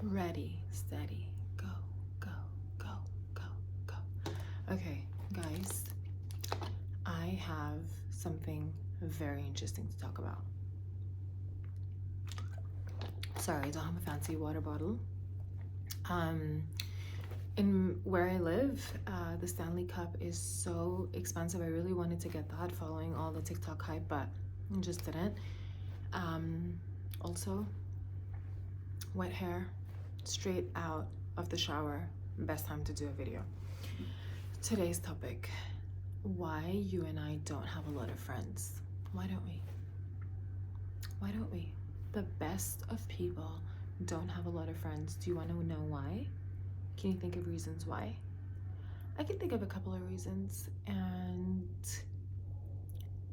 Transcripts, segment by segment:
Ready, steady, go, go, go, go, go. Okay, guys, I have something very interesting to talk about. Sorry, I don't have a fancy water bottle. In where I live, the Stanley Cup is so expensive. I really wanted to get that following all the TikTok hype, but I just didn't. Also, wet hair, straight out of the shower, best time to do a video. Today's topic, why you and I don't have a lot of friends. Why don't we? Why don't we? The best of people don't have a lot of friends. Do you want to know why? Can you think of reasons why? I can think of a couple of reasons, and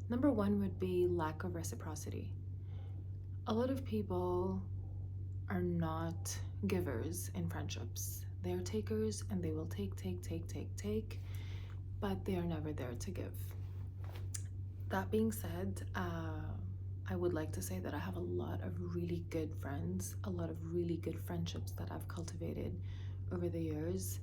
number one would be lack of reciprocity. A lot of people are not givers in friendships. They're takers, and they will take, but they are never there to give. That being said, I would like to say that I have a lot of really good friends, a lot of really good friendships that I've cultivated over the years,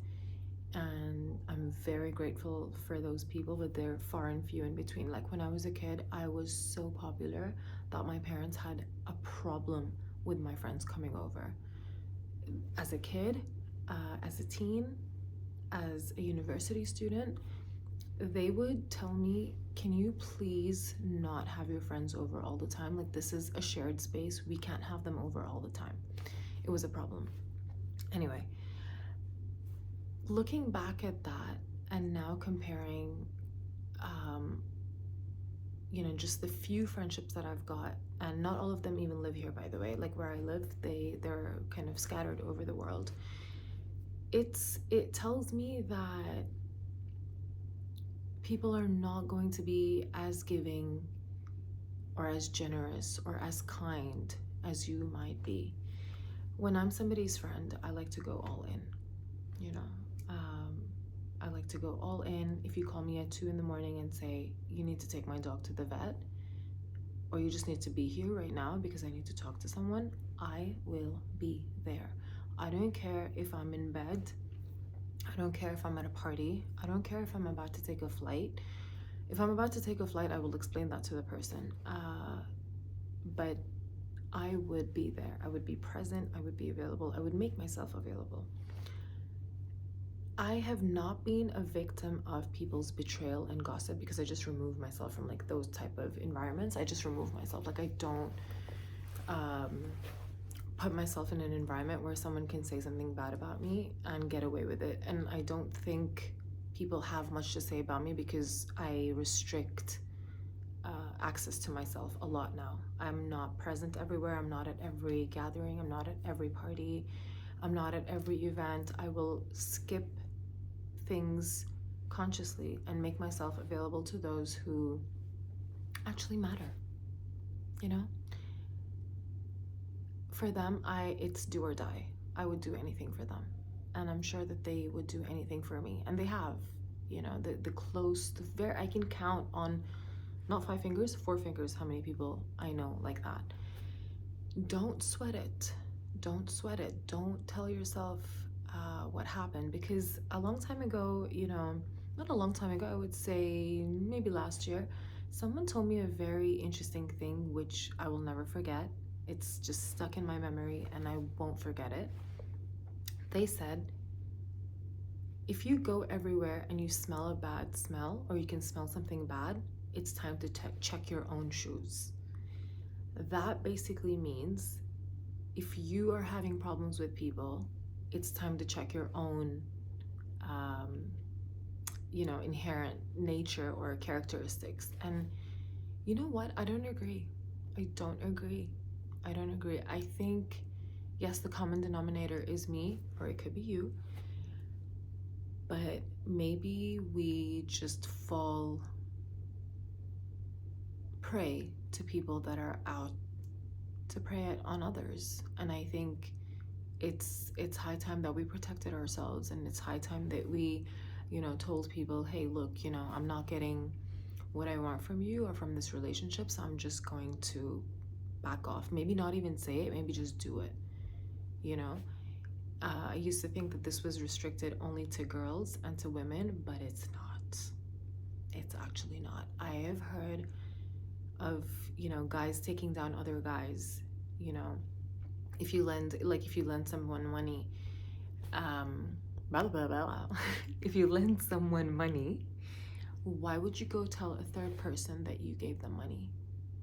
and I'm very grateful for those people, but they're far and few in between. Like when I was a kid, I was so popular that my parents had a problem with my friends coming over. As a kid, as a teen, as a university student, they would tell me, can you please not have your friends over all the time? Like, this is a shared space. We can't have them over all the time. It was a problem. Anyway, looking back at that and now comparing, just the few friendships that I've got, and not all of them even live here, by the way. Like where I live, they're kind of scattered over the world. It tells me that people are not going to be as giving or as generous or as kind as you might be. When I'm somebody's friend, I like to go all in, you know. I like to go all in. If you call me at 2 a.m. and say, you need to take my dog to the vet, or you just need to be here right now because I need to talk to someone, I will be there. I don't care if I'm in bed. I don't care if I'm at a party. I don't care if I'm about to take a flight. If I'm about to take a flight, I will explain that to the person. But I would be there. I would be present. I would be available. I would make myself available. I have not been a victim of people's betrayal and gossip because I just remove myself from like those type of environments. I just remove myself. Like I don't put myself in an environment where someone can say something bad about me and get away with it. And I don't think people have much to say about me because I restrict access to myself a lot now. I'm not present everywhere. I'm not at every gathering. I'm not at every party. I'm not at every event. I will skip things consciously and make myself available to those who actually matter, you know? For them, it's do or die. I would do anything for them. And I'm sure that they would do anything for me. And they have, the close, I can count on not 5 fingers, 4 fingers, how many people I know like that. Don't sweat it. Don't sweat it. Don't tell yourself what happened, because a long time ago, not a long time ago, I would say maybe last year, someone told me a very interesting thing which I will never forget. It's just stuck in my memory and I won't forget it. They said, if you go everywhere and you smell a bad smell, or you can smell something bad, it's time to check your own shoes. That basically means if you are having problems with people, it's time to check your own inherent nature or characteristics. And you know what? I don't agree. I think, yes, the common denominator is me, or it could be you, but maybe we just fall prey to people that are out to prey on others. And I think it's high time that we protected ourselves, and it's high time that we told people, hey, look, I'm not getting what I want from you or from this relationship, so I'm just going to back off. Maybe not even say it, maybe just do it. I used to think that this was restricted only to girls and to women, but it's not. It's actually not. I have heard of, guys taking down other guys. You know, if you lend someone money, blah, blah, blah, blah. If you lend someone money, why would you go tell a third person that you gave them money?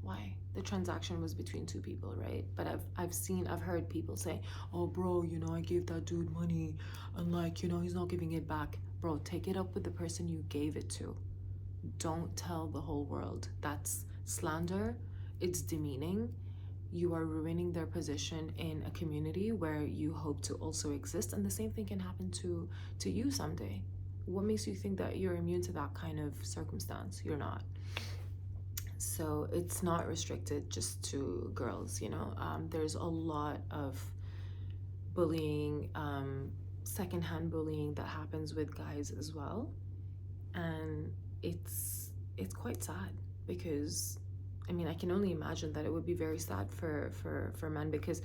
Why? The transaction was between two people, right? But I've heard people say, oh bro, I gave that dude money and he's not giving it back. Bro, take it up with the person you gave it to. Don't tell the whole world. That's slander. It's demeaning. You are ruining their position in a community where you hope to also exist, and the same thing can happen to you someday. What makes you think that you're immune to that kind of circumstance? You're not. So it's not restricted just to girls. There's a lot of bullying, secondhand bullying that happens with guys as well, and it's quite sad, because I can only imagine that it would be very sad for men, because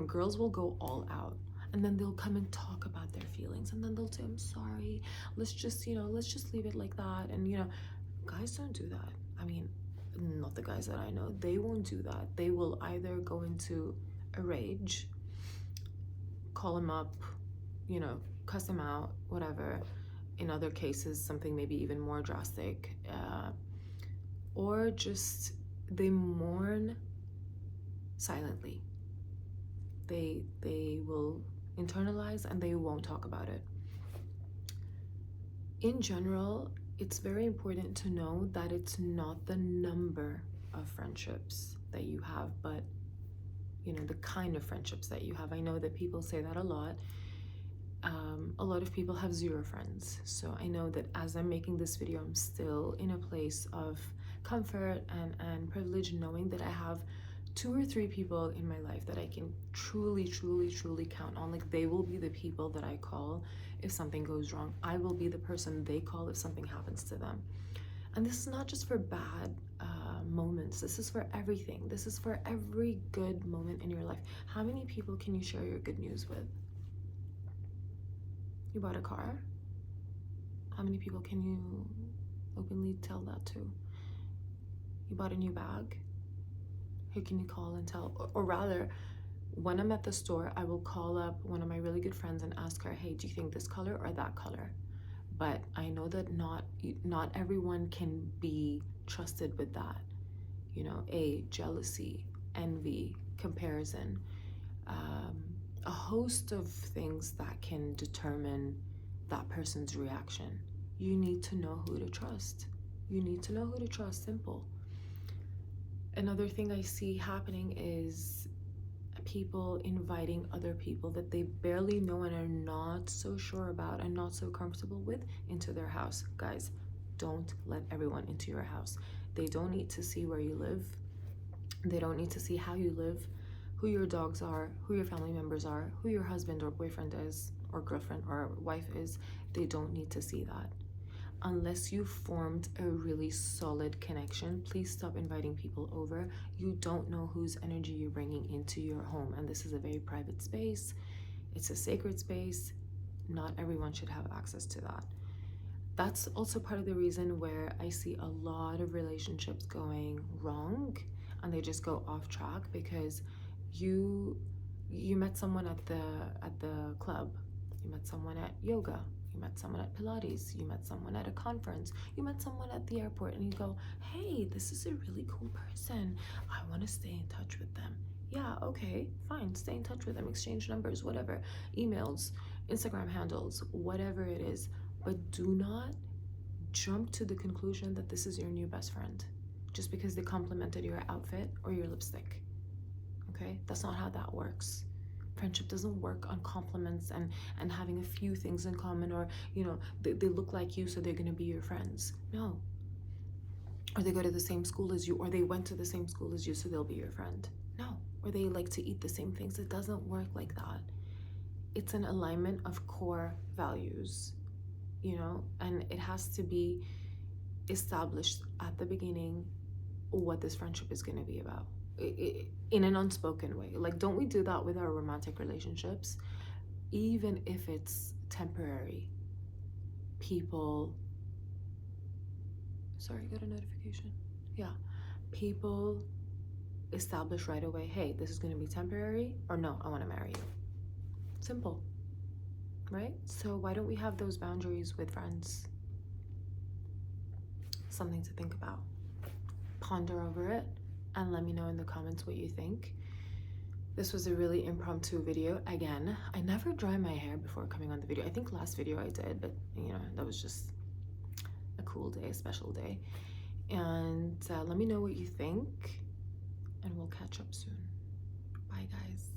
girls will go all out, and then they'll come and talk about their feelings, and then they'll say, I'm sorry, let's just leave it like that. And guys don't do that. Not the guys that I know. They won't do that. They will either go into a rage, call him up, cuss him out, whatever. In other cases, something maybe even more drastic, or just they mourn silently. They will internalize and they won't talk about it. In general, it's very important to know that it's not the number of friendships that you have, but the kind of friendships that you have. I know that people say that a lot. A lot of people have 0 friends. So I know that as I'm making this video, I'm still in a place of comfort and privilege, knowing that I have 2 or 3 people in my life that I can truly count on. Like, they will be the people that I call if something goes wrong. I will be the person they call if something happens to them. And this is not just for bad moments. This is for everything. This is for every good moment in your life. How many people can you share your good news with? You bought a car? How many people can you openly tell that to? You bought a new bag? Who can you call and tell? Or rather, when I'm at the store, I will call up one of my really good friends and ask her, hey, do you think this color or that color? But I know that not everyone can be trusted with that. Jealousy, envy, comparison, a host of things that can determine that person's reaction. You need to know who to trust. You need to know who to trust, simple. Another thing I see happening is people inviting other people that they barely know and are not so sure about and not so comfortable with into their house. Guys, don't let everyone into your house. They don't need to see where you live. They don't need to see how you live, who your dogs are, who your family members are, who your husband or boyfriend is, or girlfriend or wife is. They don't need to see that. Unless you formed a really solid connection, please stop inviting people over. You don't know whose energy you're bringing into your home. And this is a very private space. It's a sacred space. Not everyone should have access to that. That's also part of the reason where I see a lot of relationships going wrong and they just go off track, because you met someone at the club, you met someone at yoga, you met someone at Pilates, you met someone at a conference, you met someone at the airport, and you go, hey, this is a really cool person, I want to stay in touch with them. Yeah, okay, fine, stay in touch with them, exchange numbers, whatever, emails, Instagram handles, whatever it is. But do not jump to the conclusion that this is your new best friend just because they complimented your outfit or your lipstick. Okay, that's not how that works. Friendship doesn't work on compliments and having a few things in common, or they look like you so they're going to be your friends. No. Or they go to the same school as you, or they went to the same school as you so they'll be your friend. No. Or they like to eat the same things. It doesn't work like that. It's an alignment of core values, and it has to be established at the beginning what this friendship is going to be about. In an unspoken way. Like, don't we do that with our romantic relationships? even if it's temporary, people, sorry, got a notification. Yeah, people establish right away, hey, this is going to be temporary, or no, I want to marry you. Simple, right? So why don't we have those boundaries with friends? Something to think about. Ponder over it and let me know in the comments what you think. This was a really impromptu video. Again, I never dry my hair before coming on the video. I think last video I did, but you know, that was just a cool day, a special day. And let me know what you think, and we'll catch up soon. Bye, guys.